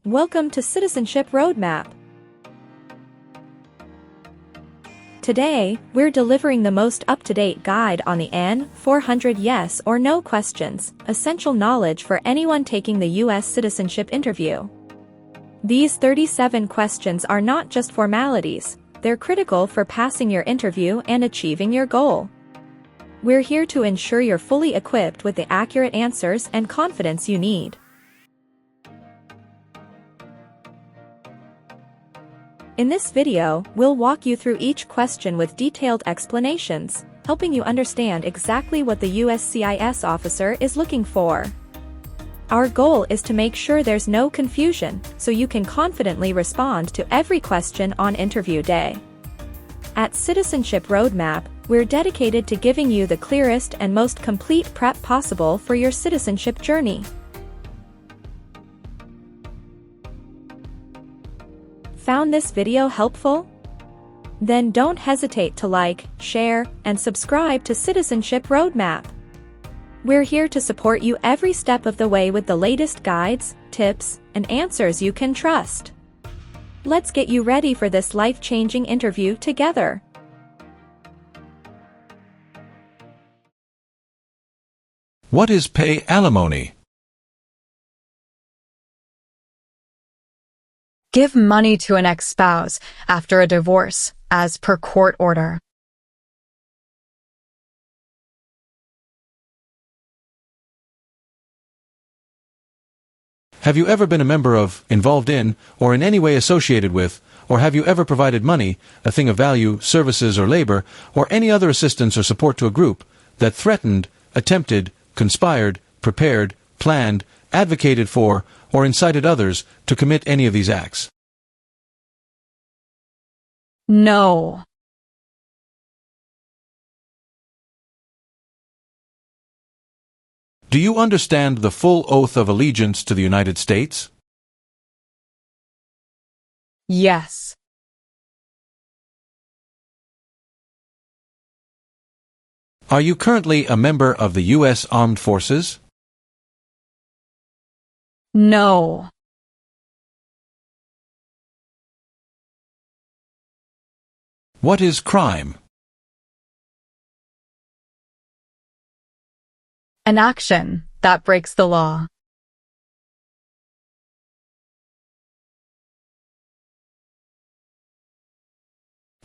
Welcome to Citizenship Roadmap. Today, we're delivering the most up-to-date guide on the N-400 yes or no questions, essential knowledge for anyone taking the U.S. citizenship interview. These 37 questions are not just formalities, they're critical for passing your interview and achieving your goal. We're here to ensure you're fully equipped with the accurate answers and confidence you need. In this video, we'll walk you through each question with detailed explanations, helping you understand exactly what the USCIS officer is looking for. Our goal is to make sure there's no confusion, so you can confidently respond to every question on interview day. At Citizenship Roadmap, we're dedicated to giving you the clearest and most complete prep possible for your citizenship journey. Found this video helpful? Then don't hesitate to like, share, and subscribe to Citizenship Roadmap. We're here to support you every step of the way with the latest guides, tips, and answers you can trust. Let's get you ready for this life-changing interview together. What is pay alimony? Give money to an ex-spouse after a divorce, as per court order. Have you ever been a member of, involved in, or in any way associated with, or have you ever provided money, a thing of value, services or labor, or any other assistance or support to a group that threatened, attempted, conspired, prepared, planned, advocated for, or incited others to commit any of these acts? No. Do you understand the full oath of allegiance to the United States? Yes. Are you currently a member of the U.S. Armed Forces? No. What is crime? An action that breaks the law.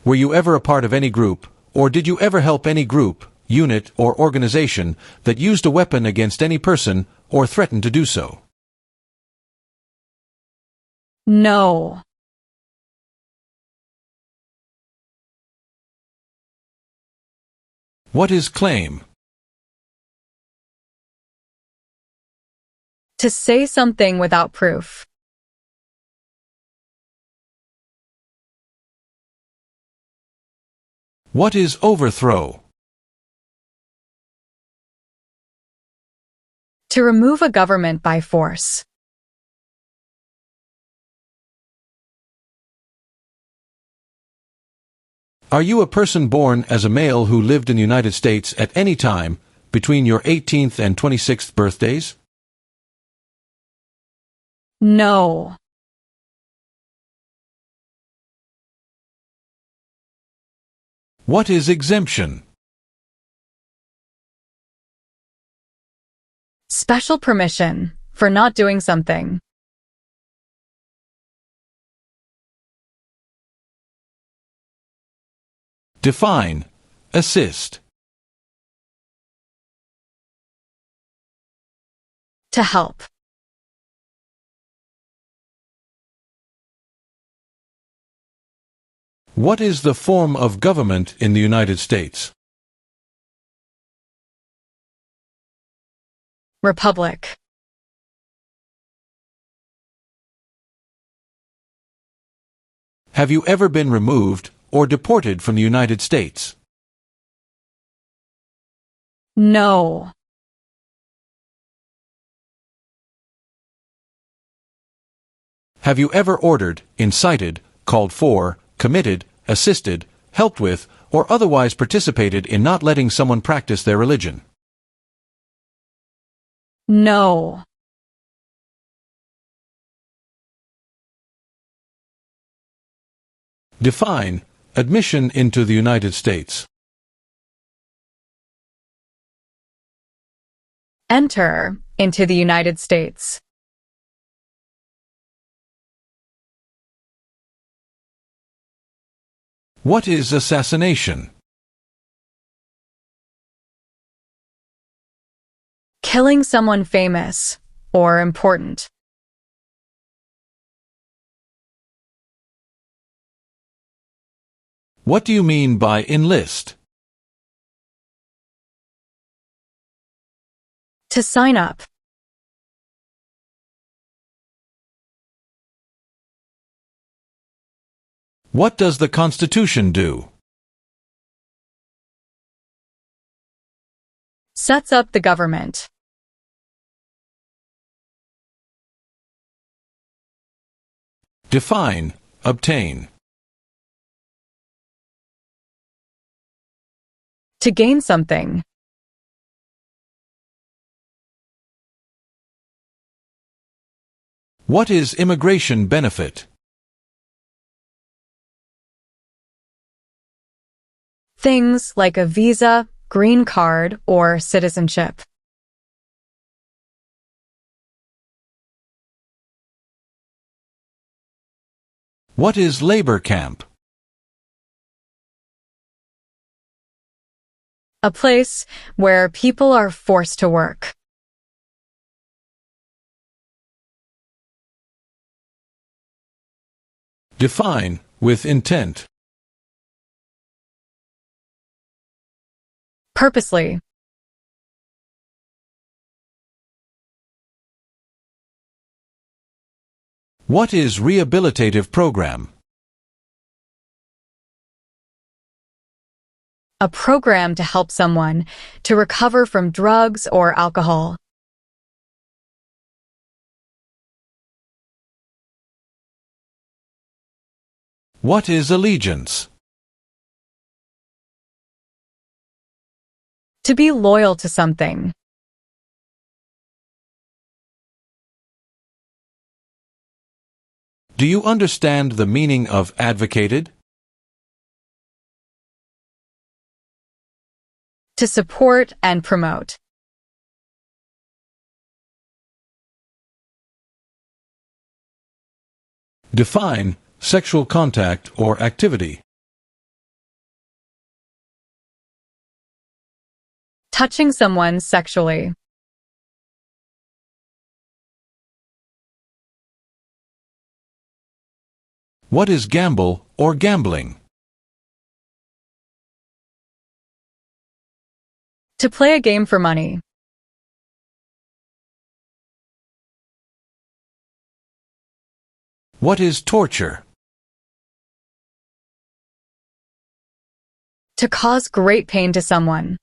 Were you ever a part of any group, or did you ever help any group, unit, or organization that used a weapon against any person or threatened to do so? No. What is claim? To say something without proof. What is overthrow? To remove a government by force. Are you a person born as a male who lived in the United States at any time between your 18th and 26th birthdays? No. What is exemption? Special permission for not doing something. Define. Assist. To help. What is the form of government in the United States? Republic. Have you ever been removed or deported from the United States? No. Have you ever ordered, incited, called for, committed, assisted, helped with, or otherwise participated in not letting someone practice their religion? No. Define admission into the United States. Enter into the United States. What is assassination? Killing someone famous or important. What do you mean by enlist? To sign up. What does the Constitution do? Sets up the government. Define obtain. To gain something. What is immigration benefit? Things like a visa, green card, or citizenship. What is labor camp? A place where people are forced to work. Define with intent. Purposely. What is rehabilitative program? A program to help someone to recover from drugs or alcohol. What is allegiance? To be loyal to something. Do you understand the meaning of advocated? To support and promote. Define sexual contact or activity. Touching someone sexually. What is gamble or gambling? To play a game for money. What is torture? To cause great pain to someone.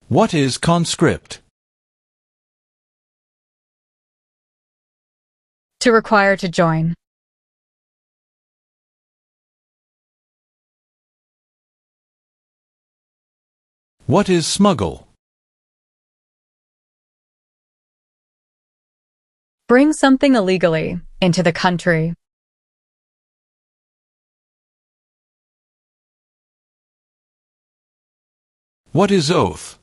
What is conscript? To require to join. What is smuggle? Bring something illegally into the country. What is oath?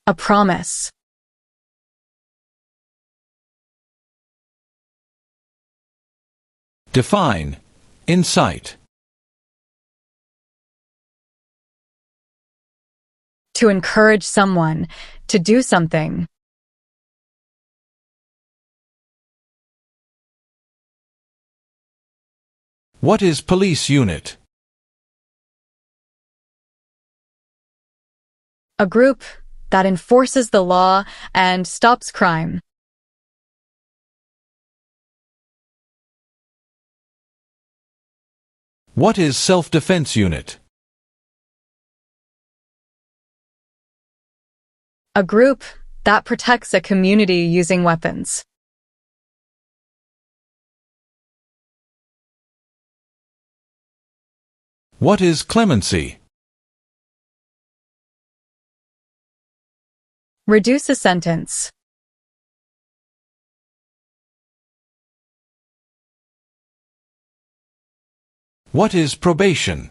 A promise. Define incite. To encourage someone to do something. What is police unit? A group that enforces the law and stops crime. What is self-defense unit? A group that protects a community using weapons. What is clemency? Reduce a sentence. What is probation?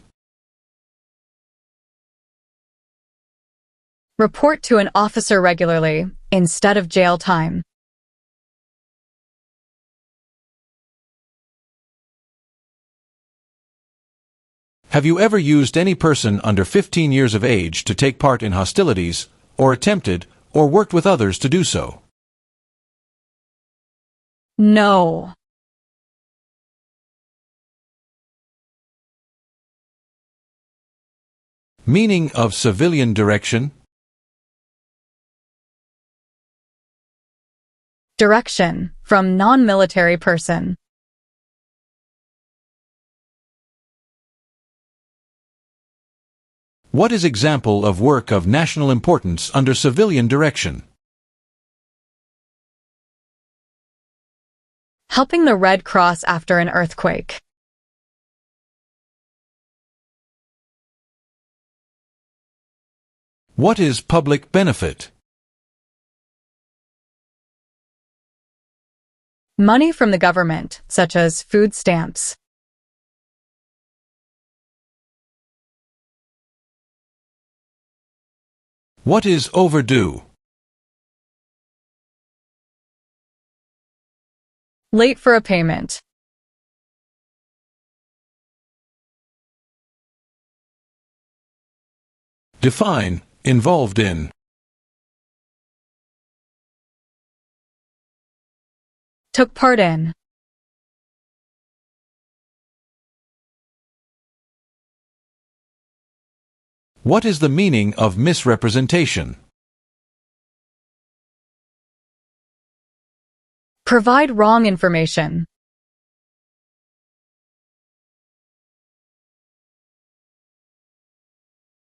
Report to an officer regularly, instead of jail time. Have you ever used any person under 15 years of age to take part in hostilities, or attempted, or worked with others to do so? No. Meaning of civilian direction? Direction, from non-military person. What is example of work of national importance under civilian direction? Helping the Red Cross after an earthquake. What is public benefit? Money from the government, such as food stamps. What is overdue? Late for a payment. Define involved in. Took part in. What is the meaning of misrepresentation? Provide wrong information.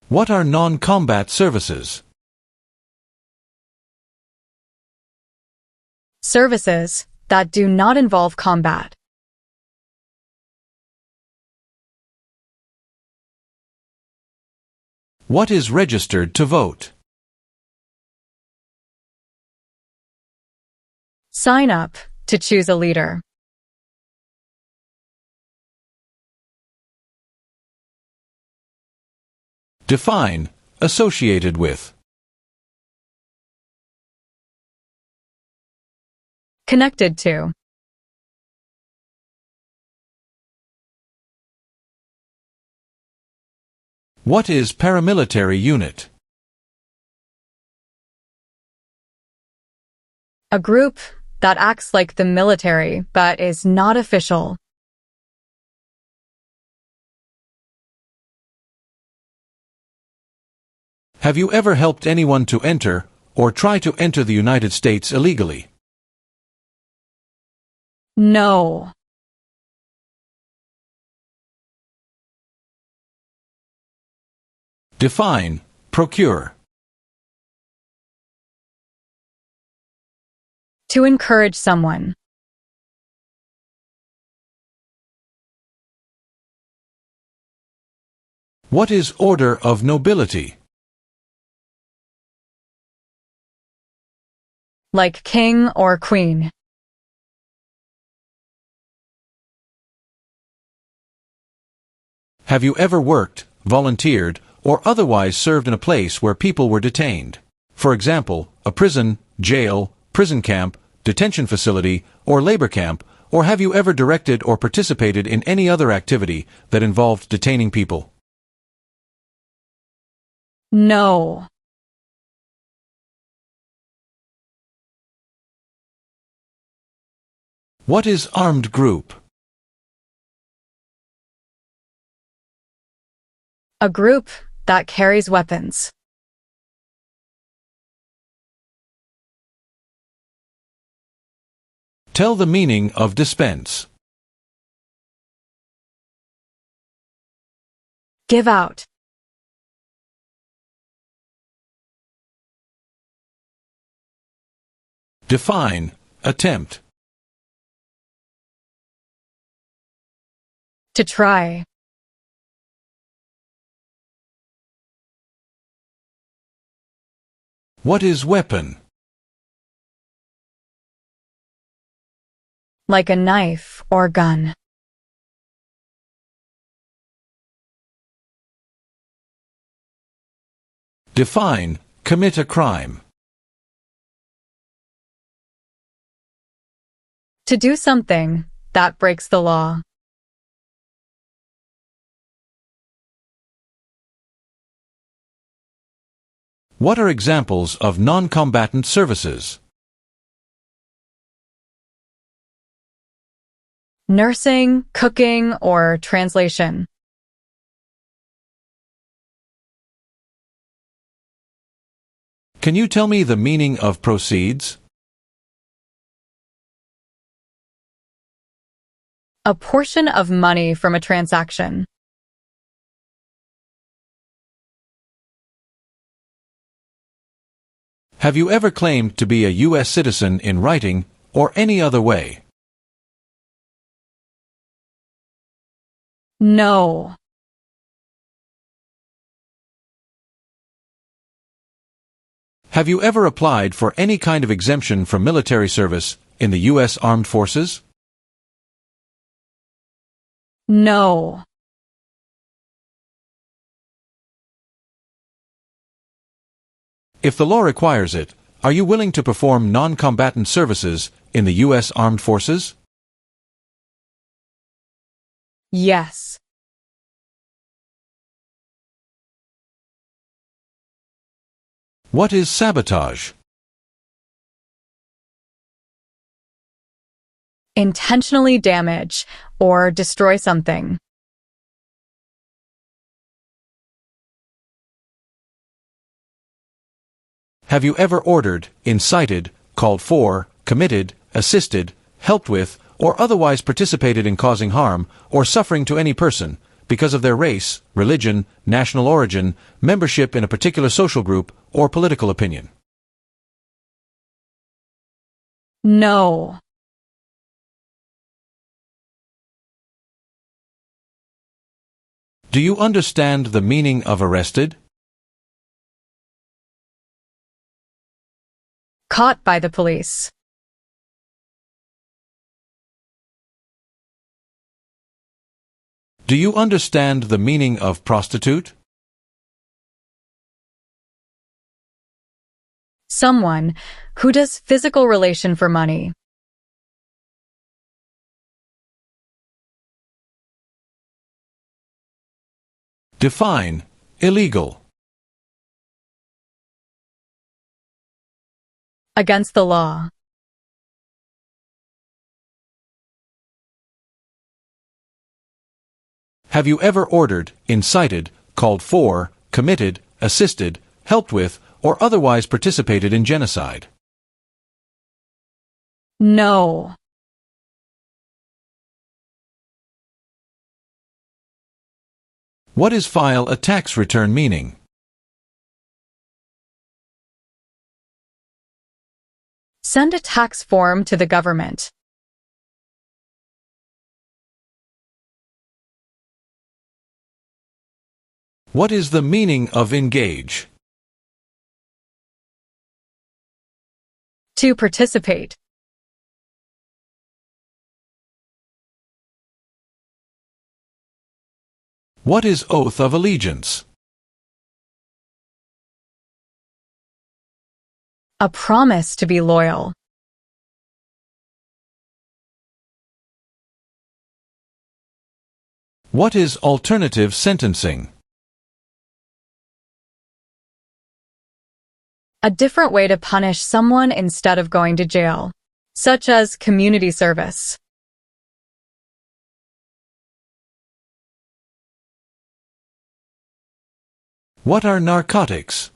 What are non-combat services? Services that do not involve combat. What is registered to vote? Sign up to choose a leader. Define associated with. Connected to. What is paramilitary unit? A group that acts like the military but is not official. Have you ever helped anyone to enter or try to enter the United States illegally? No. Define procure. To encourage someone. What is order of nobility? Like king or queen. Have you ever worked, volunteered, or otherwise served in a place where people were detained? For example, a prison, jail, prison camp, detention facility, or labor camp, or have you ever directed or participated in any other activity that involved detaining people? No. What is armed group? A group that carries weapons. Tell the meaning of dispense. Give out. Define attempt. To try. What is weapon? Like a knife or gun. Define commit a crime. To do something that breaks the law. What are examples of non-combatant services? Nursing, cooking, or translation. Can you tell me the meaning of proceeds? A portion of money from a transaction. Have you ever claimed to be a U.S. citizen in writing or any other way? No. Have you ever applied for any kind of exemption from military service in the U.S. Armed Forces? No. If the law requires it, are you willing to perform non-combatant services in the U.S. Armed Forces? Yes. What is sabotage? Intentionally damage or destroy something. Have you ever ordered, incited, called for, committed, assisted, helped with, or otherwise participated in causing harm or suffering to any person because of their race, religion, national origin, membership in a particular social group, or political opinion? No. Do you understand the meaning of arrested? Caught by the police. Do you understand the meaning of prostitute? Someone who does physical relation for money. Define illegal. Against the law. Have you ever ordered, incited, called for, committed, assisted, helped with, or otherwise participated in genocide? No. What is file a tax return meaning? Send a tax form to the government. What is the meaning of engage? To participate. What is oath of allegiance? A promise to be loyal. What is alternative sentencing? A different way to punish someone instead of going to jail, such as community service. What are narcotics?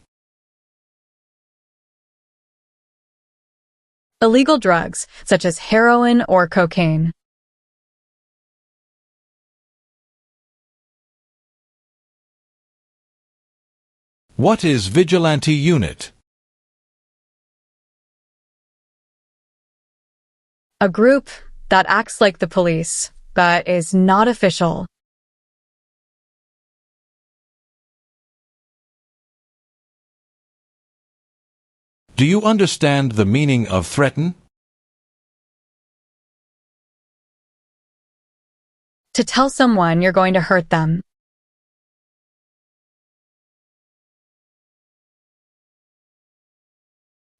Illegal drugs, such as heroin or cocaine. What is vigilante unit? A group that acts like the police, but is not official. Do you understand the meaning of threaten? To tell someone you're going to hurt them.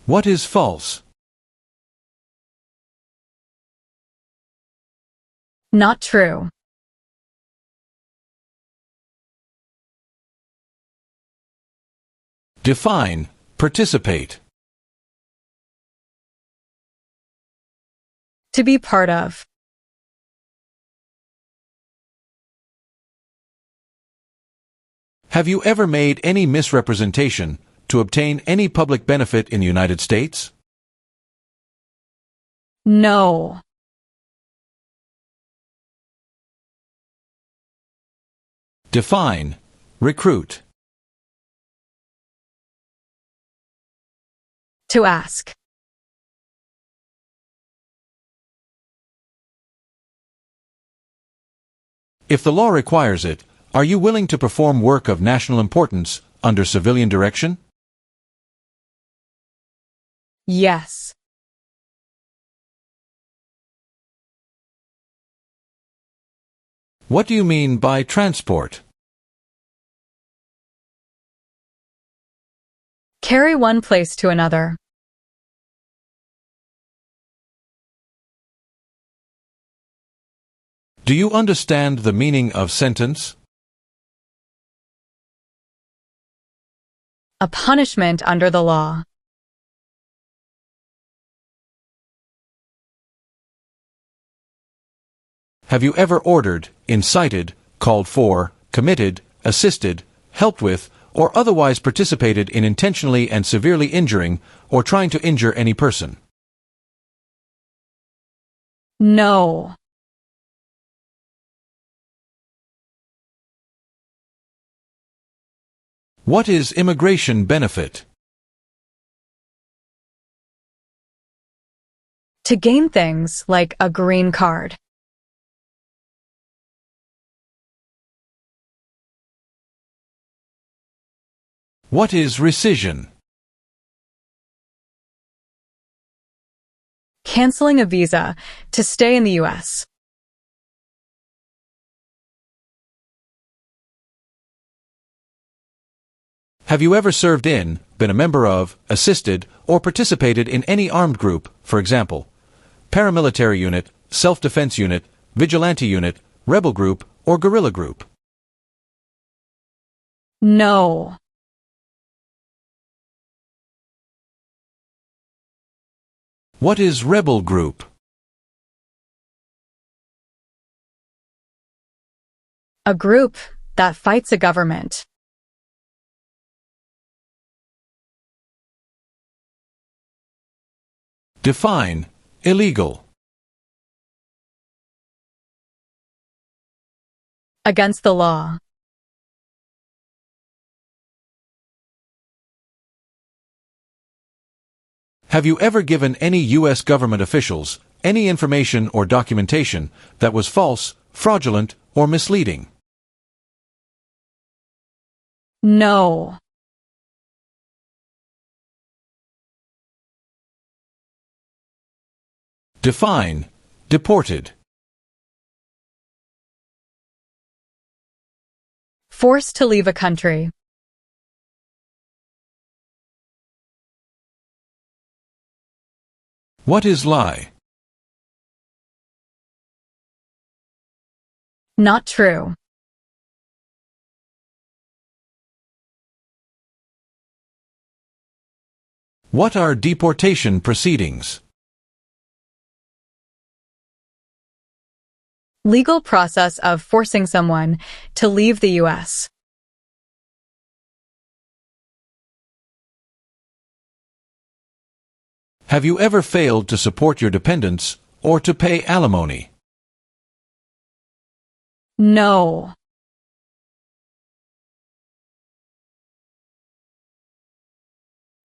What is false? Not true. Define, participate. To be part of. Have you ever made any misrepresentation to obtain any public benefit in the United States? No. Define, recruit. To ask. If the law requires it, are you willing to perform work of national importance under civilian direction? Yes. What do you mean by transport? Carry one place to another. Do you understand the meaning of sentence? A punishment under the law. Have you ever ordered, incited, called for, committed, assisted, helped with, or otherwise participated in intentionally and severely injuring or trying to injure any person? No. What is immigration benefit? To gain things like a green card. What is rescission? Canceling a visa to stay in the U.S. Have you ever served in, been a member of, assisted, or participated in any armed group, for example, paramilitary unit, self-defense unit, vigilante unit, rebel group, or guerrilla group? No. What is rebel group? A group that fights a government. Define, illegal. Against the law. Have you ever given any U.S. government officials any information or documentation that was false, fraudulent, or misleading? No. Define, deported. Forced to leave a country. What is lie? Not true. What are deportation proceedings? Legal process of forcing someone to leave the U.S. Have you ever failed to support your dependents or to pay alimony? No.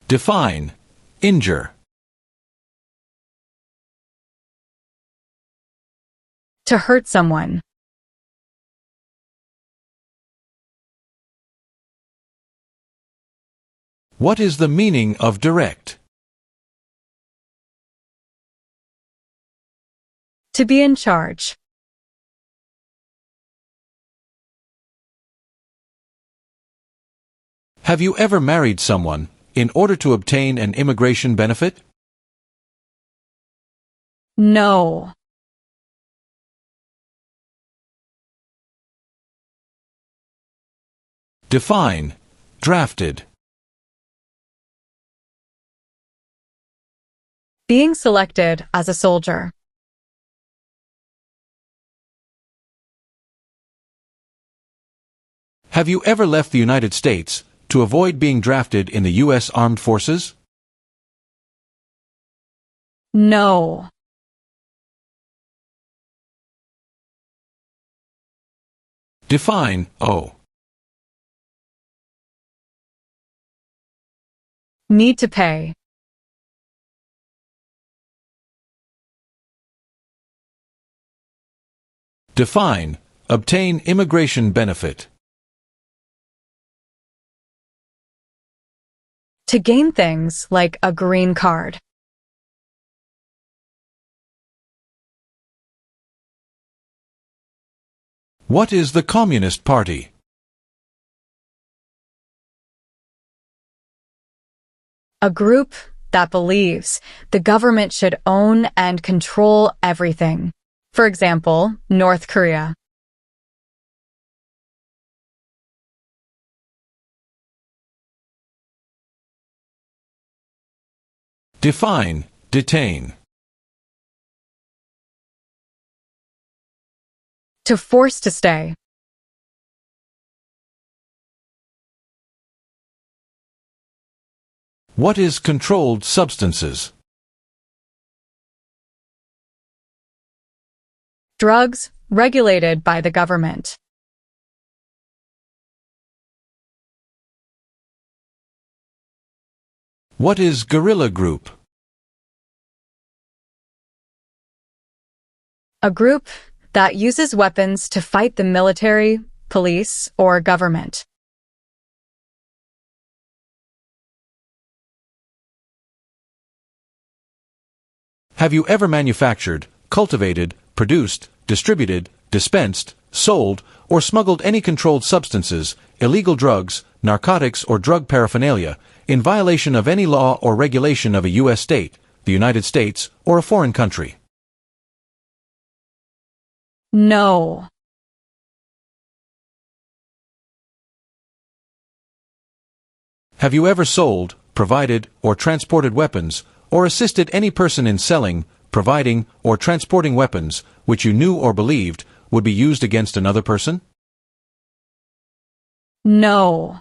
Define, injure. To hurt someone. What is the meaning of direct? To be in charge. Have you ever married someone in order to obtain an immigration benefit? No. Define drafted. Being selected as a soldier. Have you ever left the United States to avoid being drafted in the U.S. Armed Forces? No. Define O. Need to pay. Define obtain immigration benefit. To gain things like a green card. What is the Communist Party? A group that believes the government should own and control everything. For example, North Korea. Define detain. To force to stay. What is controlled substances? Drugs regulated by the government. What is guerrilla group? A group that uses weapons to fight the military, police, or government. Have you ever manufactured, cultivated, produced, distributed, dispensed, sold, or smuggled any controlled substances, illegal drugs, narcotics, or drug paraphernalia in violation of any law or regulation of a U.S. state, the United States, or a foreign country? No. Have you ever sold, provided, or transported weapons, or assisted any person in selling, providing, or transporting weapons which you knew or believed would be used against another person? No.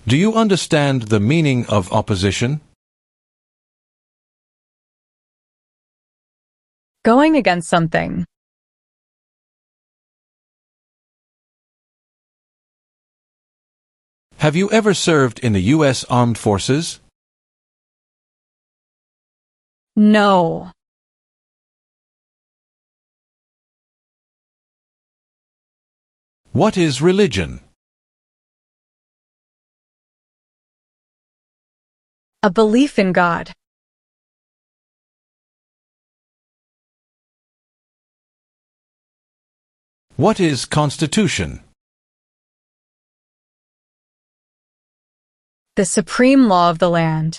Do you understand the meaning of opposition? Going against something. Have you ever served in the U.S. Armed Forces? No. What is religion? A belief in God. What is constitution? The supreme law of the land.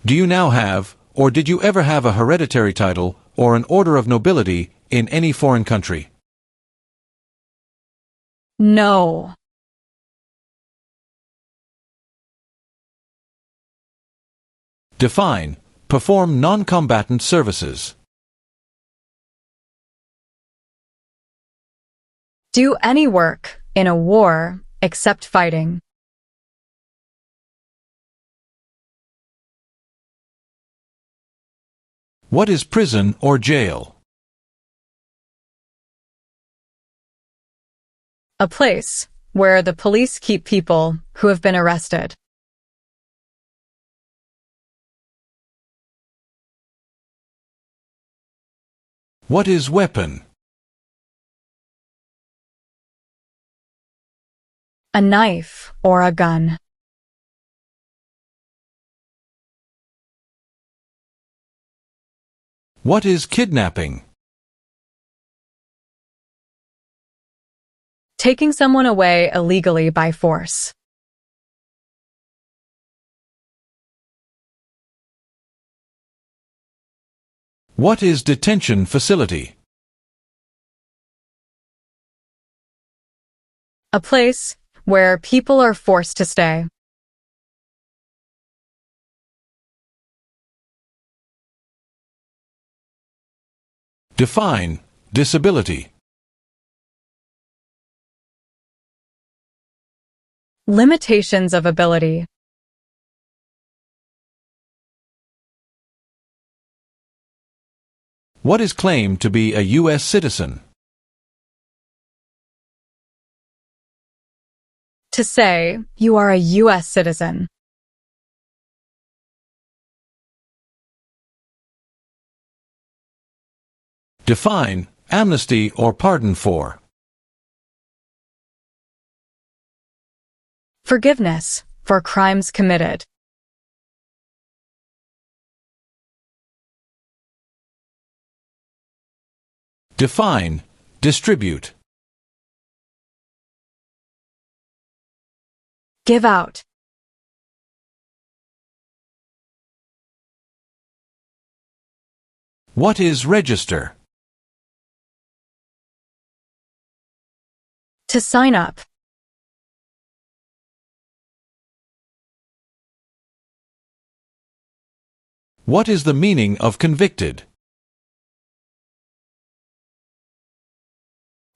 Do you now have, or did you ever have a hereditary title or an order of nobility in any foreign country? No. Define perform non-combatant services. Do any work in a war except fighting. What is prison or jail? A place where the police keep people who have been arrested. What is weapon? a knife or a gun. What is kidnapping? Taking someone away illegally by force. What is detention facility? A place where people are forced to stay. Define disability. Limitations of ability. What is claimed to be a U.S. citizen? To say you are a U.S. citizen. Define amnesty or pardon for. Forgiveness for crimes committed. Define distribute. Give out. What is register? To sign up. What is the meaning of convicted?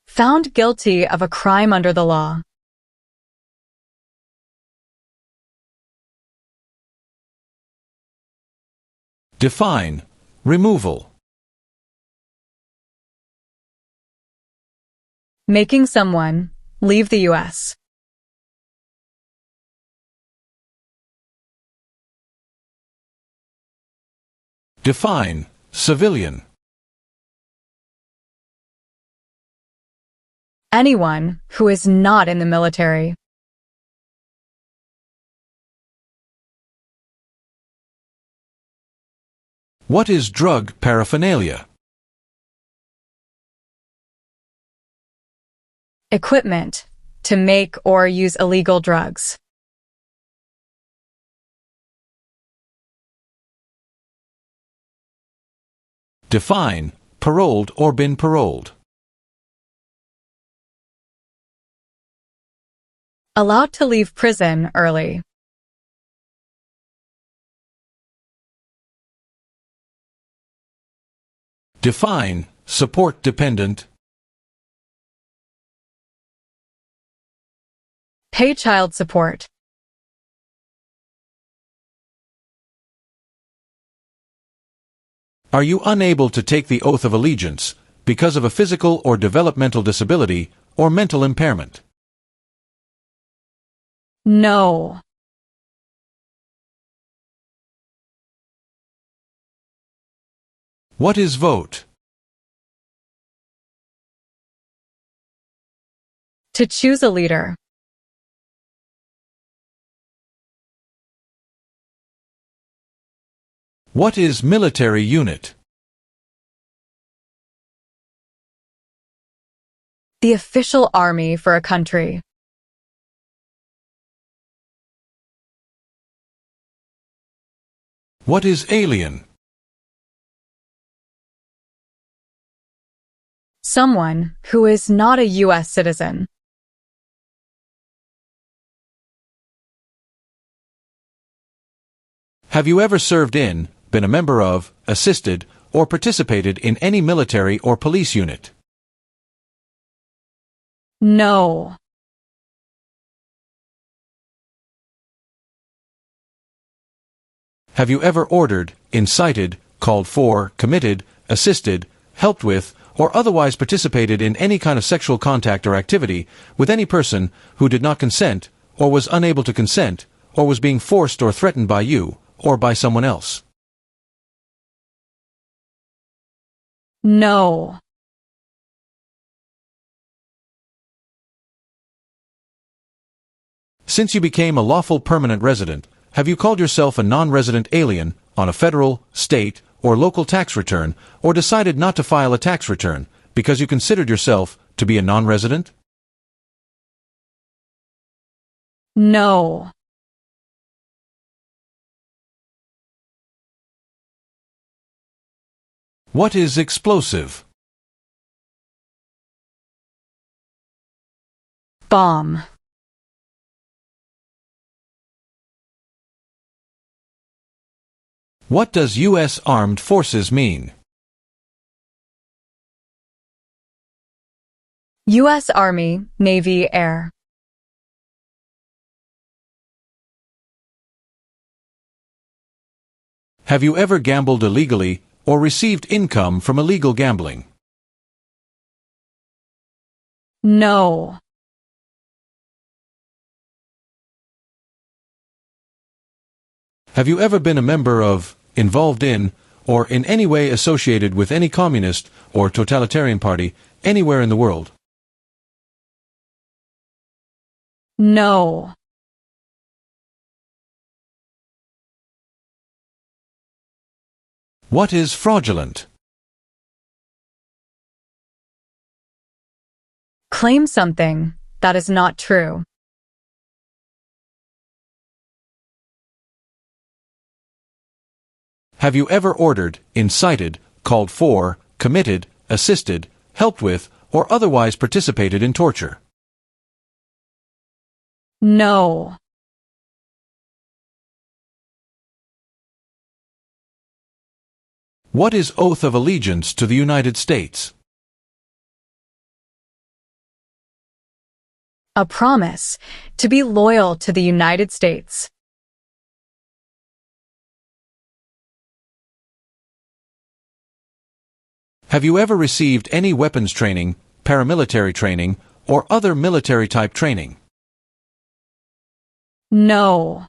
Found guilty of a crime under the law. Define removal. Making someone leave the U.S. Define civilian. Anyone who is not in the military. What is drug paraphernalia? Equipment to make or use illegal drugs. Define paroled or been paroled. Allowed to leave prison early. Define support dependent. Pay child support. Are you unable to take the oath of allegiance because of a physical or developmental disability or mental impairment? No. What is vote? To choose a leader. What is military unit? The official army for a country. What is alien? Someone who is not a U.S. citizen. Have you ever served in, been a member of, assisted, or participated in any military or police unit? No. Have you ever ordered, incited, called for, committed, assisted, helped with, or otherwise participated in any kind of sexual contact or activity with any person who did not consent, or was unable to consent, or was being forced or threatened by you, or by someone else? No. Since you became a lawful permanent resident, have you called yourself a non-resident alien on a federal, state, or local tax return, or decided not to file a tax return because you considered yourself to be a non-resident? No. What is explosive? Bomb. What does U.S. Armed Forces mean? U.S. Army, Navy, Air. Have you ever gambled illegally or received income from illegal gambling? No. Have you ever been a member of, involved in, or in any way associated with any communist or totalitarian party anywhere in the world? No. What is fraudulent? Claim something that is not true. Have you ever ordered, incited, called for, committed, assisted, helped with, or otherwise participated in torture? No. What is oath of allegiance to the United States? A promise to be loyal to the United States. Have you ever received any weapons training, paramilitary training, or other military-type training? No.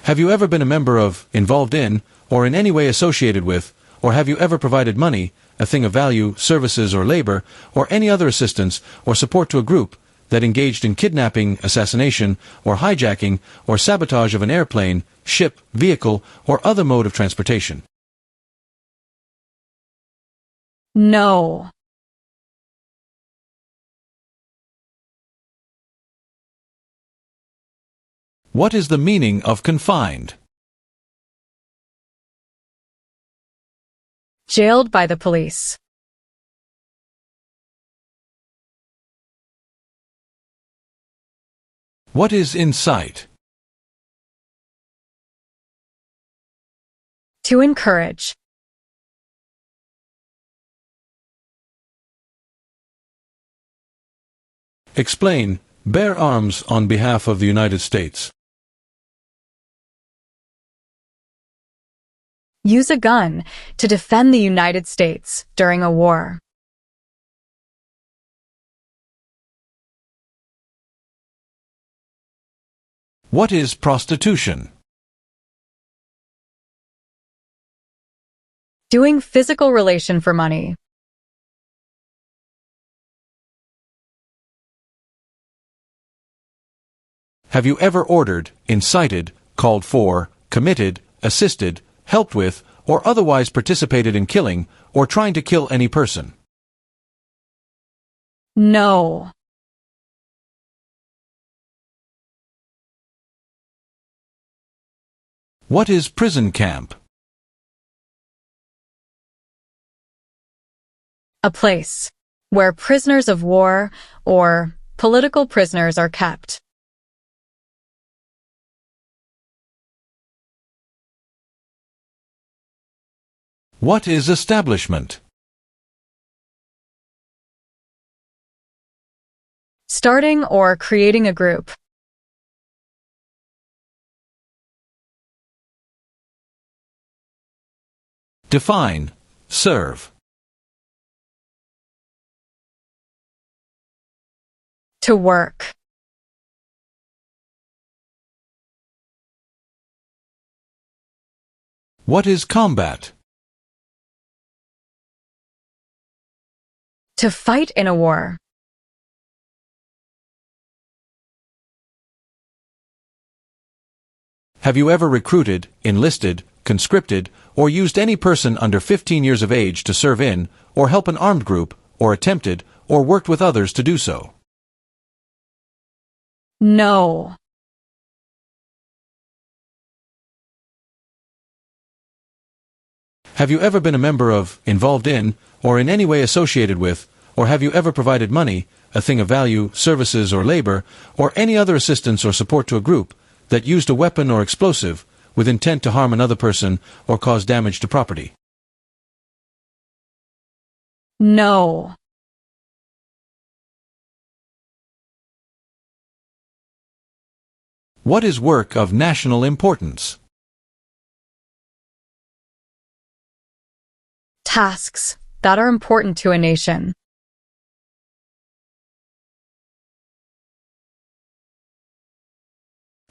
Have you ever been a member of, involved in, or in any way associated with, or have you ever provided money, a thing of value, services or labor, or any other assistance or support to a group that engaged in kidnapping, assassination, or hijacking, or sabotage of an airplane, ship, vehicle, or other mode of transportation? No. What is the meaning of confined? Jailed by the police. What is incite? To encourage. Explain. Bear arms on behalf of the United States. Use a gun to defend the United States during a war. What is prostitution? Doing physical relation for money. Have you ever ordered, incited, called for, committed, assisted, helped with, or otherwise participated in killing or trying to kill any person? No. What is prison camp? A place where prisoners of war or political prisoners are kept. What is establishment? Starting or creating a group. Define. Serve. To work. What is combat? To fight in a war. Have you ever recruited, enlisted, conscripted, or used any person under 15 years of age to serve in, or help an armed group, or attempted, or worked with others to do so? No. Have you ever been a member of, involved in, or in any way associated with, or have you ever provided money, a thing of value, services or labor, or any other assistance or support to a group that used a weapon or explosive with intent to harm another person or cause damage to property? No. What is work of national importance? Tasks that are important to a nation.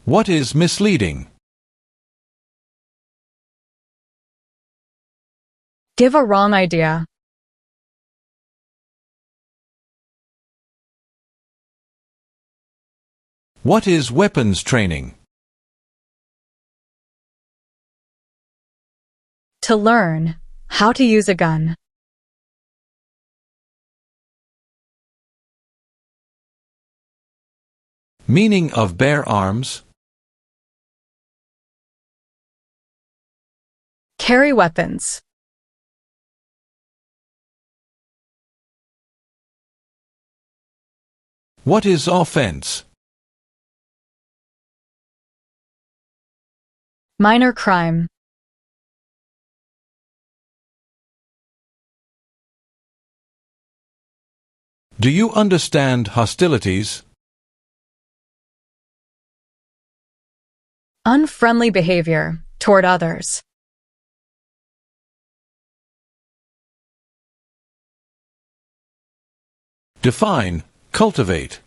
What is misleading? Give a wrong idea. What is weapons training? To learn how to use a gun. Meaning of bear arms? Carry weapons. What is offense? Minor crime. Do you understand hostilities? Unfriendly behavior toward others. Define, cultivate.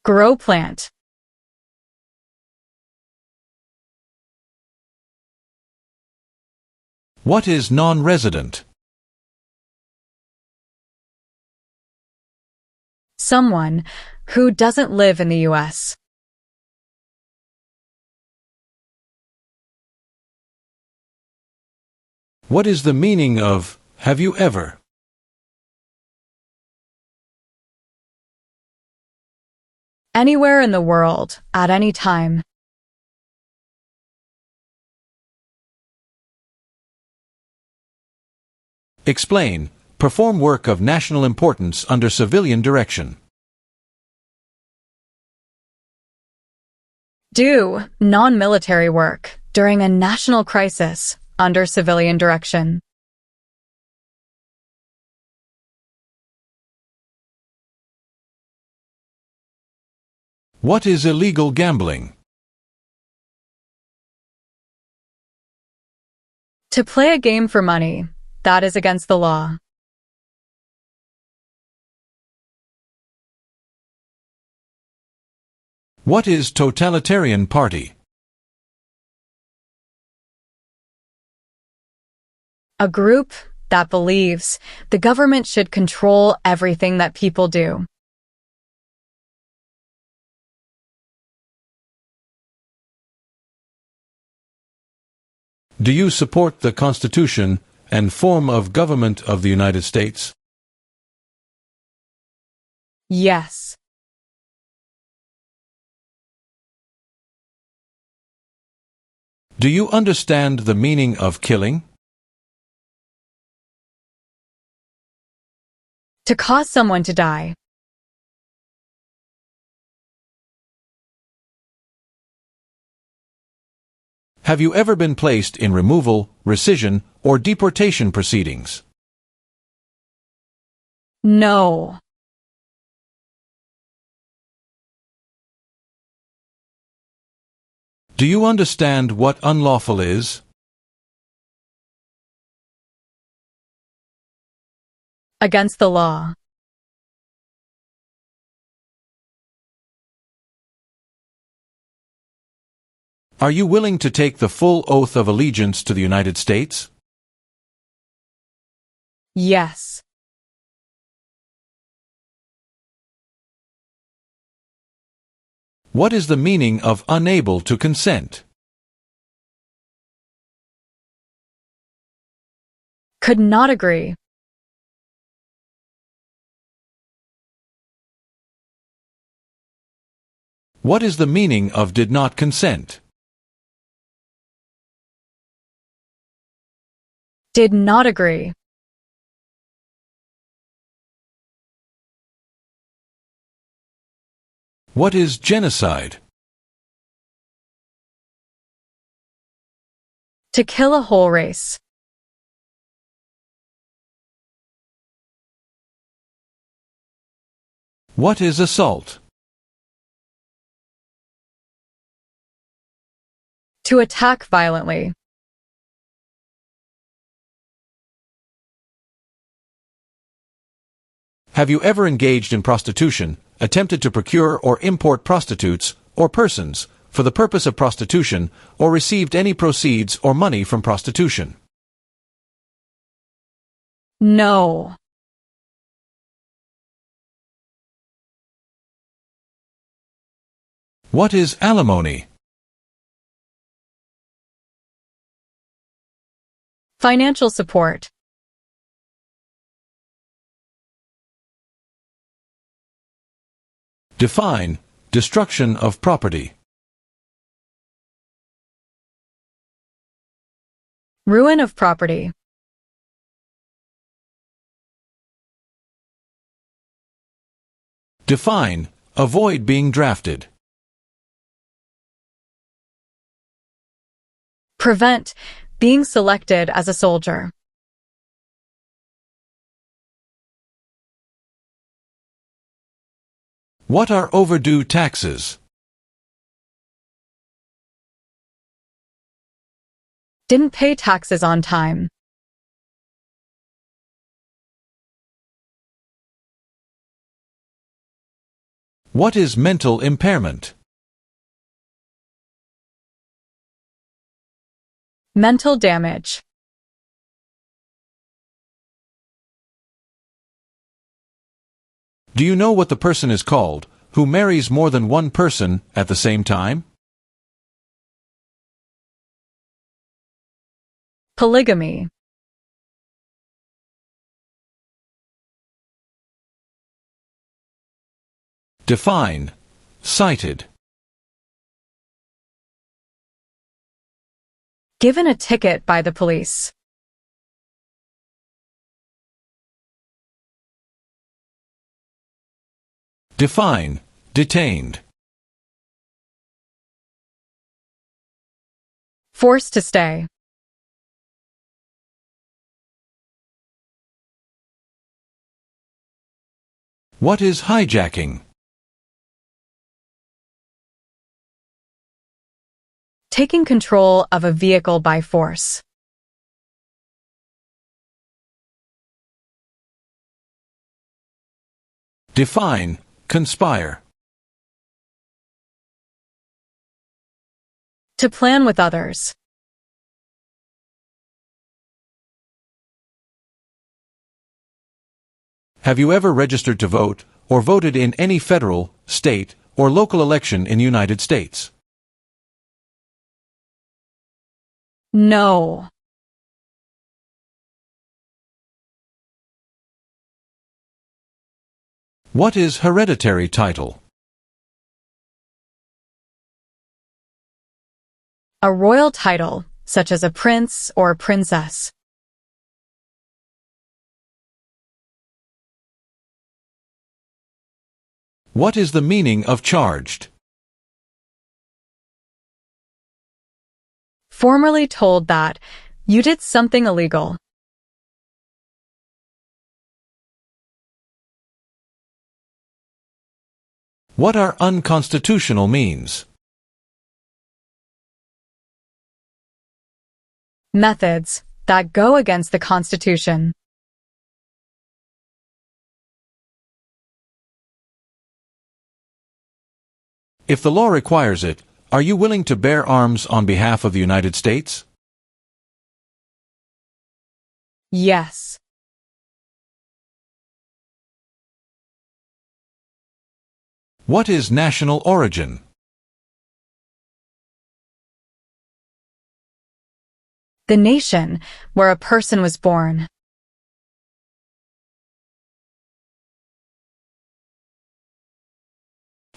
Grow plant. What is non-resident? Someone who doesn't live in the U.S. What is the meaning of have you ever? Anywhere in the world, at any time. Explain. Perform work of national importance under civilian direction. Do non-military work during a national crisis under civilian direction. What is illegal gambling? To play a game for money, that is against the law. What is totalitarian party? A group that believes the government should control everything that people do. Do you support the Constitution and form of government of the United States? Yes. Do you understand the meaning of killing? To cause someone to die. Have you ever been placed in removal, rescission, or deportation proceedings? No. Do you understand what unlawful is? Against the law. Are you willing to take the full oath of allegiance to the United States? Yes. What is the meaning of unable to consent? Could not agree. What is the meaning of did not consent? Did not agree. What is genocide? To kill a whole race. What is assault? To attack violently. Have you ever engaged in prostitution, attempted to procure or import prostitutes, or persons, for the purpose of prostitution, or received any proceeds or money from prostitution? No. What is alimony? Financial support. Define destruction of property. Ruin of property. Define avoid being drafted. Prevent being selected as a soldier. What are overdue taxes? Didn't pay taxes on time. What is mental impairment? Mental damage. Do you know what the person is called who marries more than one person at the same time? Polygamy. Define cited. Given a ticket by the police. Define detained. Forced to stay. What is hijacking? Taking control of a vehicle by force. Define conspire. To plan with others. Have you ever registered to vote or voted in any federal, state, or local election in the United States? No. What is hereditary title? A royal title, such as a prince or princess. What is the meaning of charged? Formerly told that you did something illegal. What are unconstitutional means? Methods that go against the Constitution. If the law requires it, are you willing to bear arms on behalf of the United States? Yes. What is national origin? The nation where a person was born.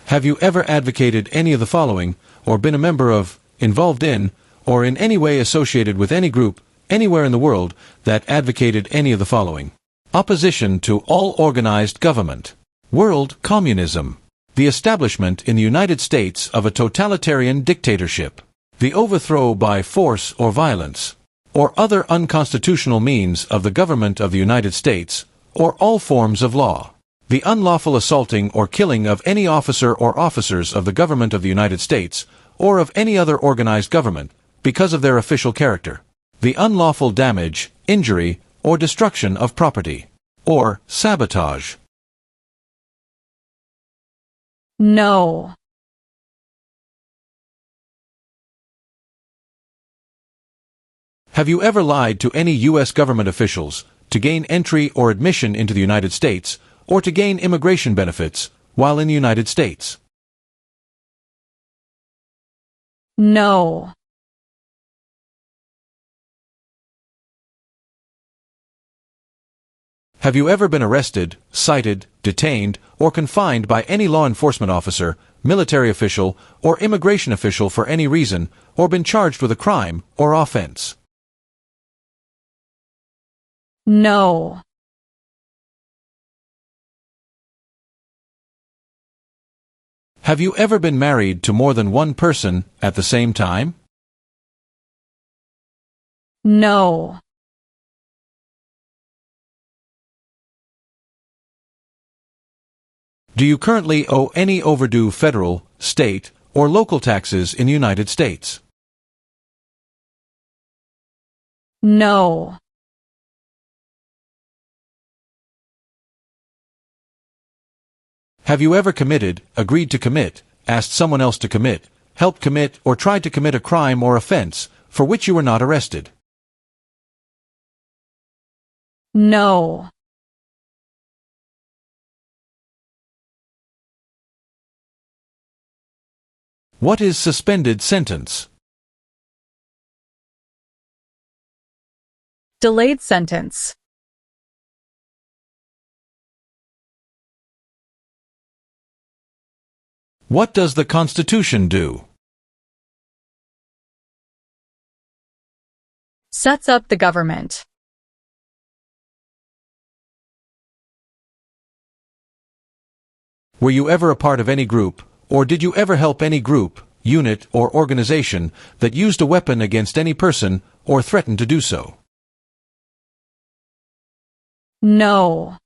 Have you ever advocated any of the following, or been a member of, involved in, or in any way associated with any group, anywhere in the world, that advocated any of the following? Opposition to all organized government. World communism. The establishment in the United States of a totalitarian dictatorship. The overthrow by force or violence, or other unconstitutional means of the government of the United States, or all forms of law. The unlawful assaulting or killing of any officer or officers of the government of the United States, or of any other organized government, because of their official character. The unlawful damage, injury, or destruction of property. Or sabotage. No. Have you ever lied to any U.S. government officials to gain entry or admission into the United States, or to gain immigration benefits while in the United States? No. Have you ever been arrested, cited, detained, or confined by any law enforcement officer, military official, or immigration official for any reason, or been charged with a crime or offense? No. Have you ever been married to more than one person at the same time? No. Do you currently owe any overdue federal, state, or local taxes in the United States? No. Have you ever committed, agreed to commit, asked someone else to commit, helped commit, or tried to commit a crime or offense for which you were not arrested? No. What is suspended sentence? Delayed sentence. What does the Constitution do? Sets up the government. Were you ever a part of any group, or did you ever help any group, unit, or organization that used a weapon against any person or threatened to do so? No.